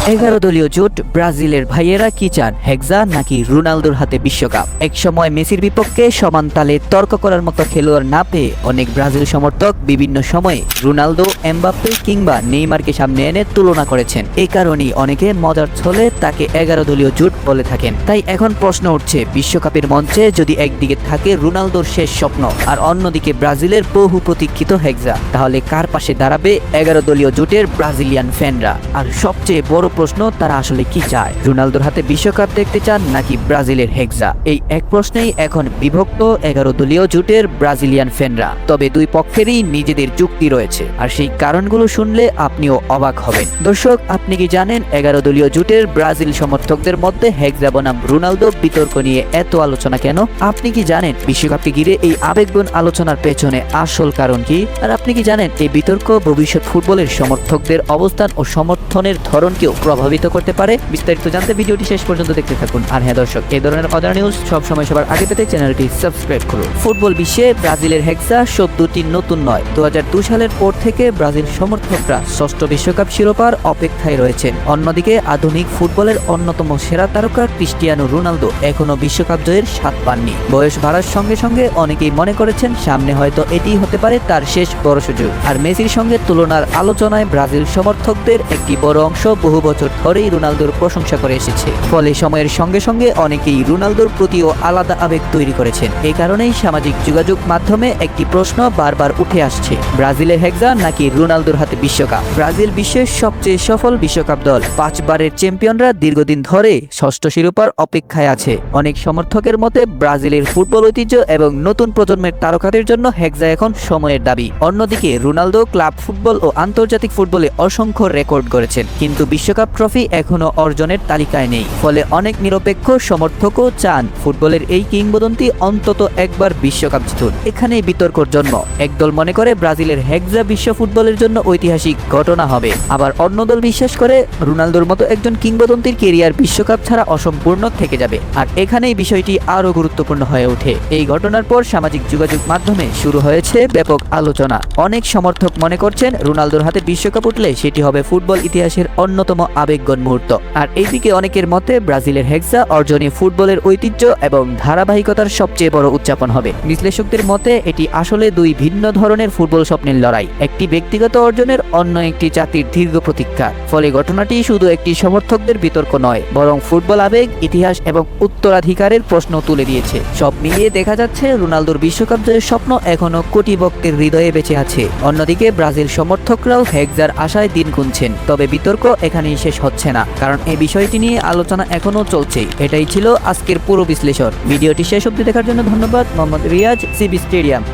11 দলীয় জোট ব্রাজিলের ভাইয়েরা কি চান, হেক্সা নাকি রোনালদোর হাতে বিশ্বকাপ? একসময় মেসির বিপক্ষে সমান তালে তর্ক করার মতো খেলোয়াড় না পেয়ে অনেক ব্রাজিল সমর্থক বিভিন্ন সময়ে রোনালদো, এমবাপ্পে কিংবা নেইমারকে সামনে এনে তুলনা করেছেন। এই কারণেই অনেকে মজার ছলে তাকে 11 দলীয় জোট বলে থাকেন। তাই এখন প্রশ্ন উঠছে, বিশ্বকাপের মঞ্চে যদি একদিকে থাকে রোনালদোর শেষ স্বপ্ন আর অন্যদিকে ব্রাজিলের বহু প্রতীক্ষিত হেক্সা, তাহলে কার পাশে দাঁড়াবে 11 দলীয় জোটের ব্রাজিলিয়ান ফ্যানরা? আর সবচেয়ে বড় প্রশ্ন, তারা আসলে কি চায়? রোনালদোর হাতে বিশ্বকাপ দেখতে চান নাকি ব্রাজিলের হেক্সা? এই এক প্রশ্নেই এখন বিভক্ত 11 দলীয় জোটের ব্রাজিলিয়ান ফ্যানরা। তবে দুই পক্ষেরই নিজেদের যুক্তি রয়েছে, আর সেই কারণগুলো শুনলে আপনিও অবাক হবেন। দর্শক, আপনি কি জানেন 11 দলীয় জোটের ব্রাজিল সমর্থকদের মধ্যে হেক্সা বনাম রোনালদো বিতর্ক নিয়ে এত আলোচনা কেন? আপনি কি জানেন বিশ্বকাপকে ঘিরে এই আবেগঘন আলোচনার পেছনে আসল কারণ কি? আর আপনি কি জানেন এই বিতর্ক ভবিষ্যৎ ফুটবলের সমর্থকদের অবস্থান ও সমর্থনের ধরনকেও প্রভাবিত করতে পারে? বিস্তারিত জানতে ভিডিওটি শেষ পর্যন্ত দেখতে থাকুন। আর হ্যাঁ দর্শক, এই ধরনের অজানা নিউজ সবসময় সবার আগে পেতে চ্যানেলটি সাবস্ক্রাইব করুন। ফুটবল বিশ্বে ব্রাজিলের হেক্সা শব্দটি নতুন নয়। 2002 সালের পর থেকে ব্রাজিল সমর্থকরা ষষ্ঠ বিশ্বকাপ শিরোপার অপেক্ষায় রয়েছেন। অন্যদিকে আধুনিক ফুটবলের অন্যতম সেরা তারকা ক্রিস্টিয়ানো রোনালদো এখনো বিশ্বকাপ জয়ের স্বাদ পাননি। বয়স বাড়ার সঙ্গে সঙ্গে অনেকেই মনে করেছেন সামনে হয়তো এটিই হতে পারে তার শেষ বড় সুযোগ। আর মেসির সঙ্গে তুলনার আলোচনায় ব্রাজিল সমর্থকদের একটি বড় অংশ বহু বছর ধরেই রোনালদোর প্রশংসা করে এসেছে। ফলে সময়ের সঙ্গে সঙ্গে অনেকেই রোনালদোর প্রতিও আলাদা আবেগ তৈরি করেছেন। এই কারণেই সামাজিক যোগাযোগ মাধ্যমে একটি প্রশ্ন বারবার উঠে আসছে, ব্রাজিলের হেক্সা নাকি রোনালদোর হাতে বিশ্বকাপ? ব্রাজিল বিশ্বের সবচেয়ে সফল বিশ্বকাপ দল, 5 বারের চ্যাম্পিয়নরা দীর্ঘদিন ধরে ষষ্ঠ শিরোপার অপেক্ষায় আছে। অনেক সমর্থকের মতে ব্রাজিলের ফুটবল ঐতিহ্য এবং নতুন প্রজন্মের তারকাদের জন্য হেক্সা এখন সময়ের দাবি। অন্যদিকে রোনালদো ক্লাব ফুটবল ও আন্তর্জাতিক ফুটবলে অসংখ্য রেকর্ড করেছেন, কিন্তু বিশ্বকাপ ট্রফি এখনো অর্জনের তালিকায় নেই। ফলে অনেক নিরপেক্ষ সমর্থকও চান ফুটবলের এই কিংবদন্তি অন্তত একবার বিশ্বকাপ জিতুন। এখানেই বিতর্কর জন্ম। একদল মনে করে ব্রাজিলের হেক্সা বিশ্ব ফুটবলের জন্য ঐতিহাসিক ঘটনা হবে, আবার অন্য দল বিশ্বাস করে রোনালদোর মতো একজন কিংবদন্তির কেরিয়ার বিশ্বকাপ ছাড়া অসম্পূর্ণ থেকে যাবে। আর এখানেই বিষয়টি আরো গুরুত্বপূর্ণ হয়ে ওঠে। এই ঘটনার পর সামাজিক যোগাযোগ মাধ্যমে শুরু হয়েছে ব্যাপক আলোচনা। অনেক সমর্থক মনে করছেন রোনালদোর হাতে বিশ্বকাপ উঠলে সেটি হবে ফুটবল ইতিহাসের অন্যতম আবেগঘন মুহূর্ত। আর এইদিকে অনেকের মতে ব্রাজিলের হেক্সা অর্জনে ফুটবলের ঐতিহ্য এবং ধারাবাহিকতার সবচেয়ে বড় উদযাপন হবে। বিশ্লেষকদের মতে এটি আসলে দুই ভিন্ন ধরনের ফুটবল স্বপ্নের লড়াই, একটি ব্যক্তিগত অর্জনের, অন্য একটি জাতির দীর্ঘ প্রতীক্ষা। ফলে ঘটনাটি শুধু একটি সমর্থকদের বিতর্ক নয়, বরং ফুটবল আবেগ, ইতিহাস এবং উত্তরাধিকারের প্রশ্ন তুলে দিয়েছে। সব মিলিয়ে দেখা যাচ্ছে রোনালদোর বিশ্বকাপ জয়ের স্বপ্ন এখনো কোটি ভক্তের হৃদয়ে বেঁচে আছে। অন্যদিকে ব্রাজিল সমর্থকরাও হেক্সার আশায় দিন গুনছেন। তবে বিতর্ক এখানেই শেষ হচ্ছে না, কারণ এই বিষয়টি নিয়ে আলোচনা এখনো চলছে। এটাই ছিল আজকের পুরো বিশ্লেষণ। ভিডিওটি শেষ অবধি দেখার জন্য ধন্যবাদ। Mohammad Riaz, CB stadium.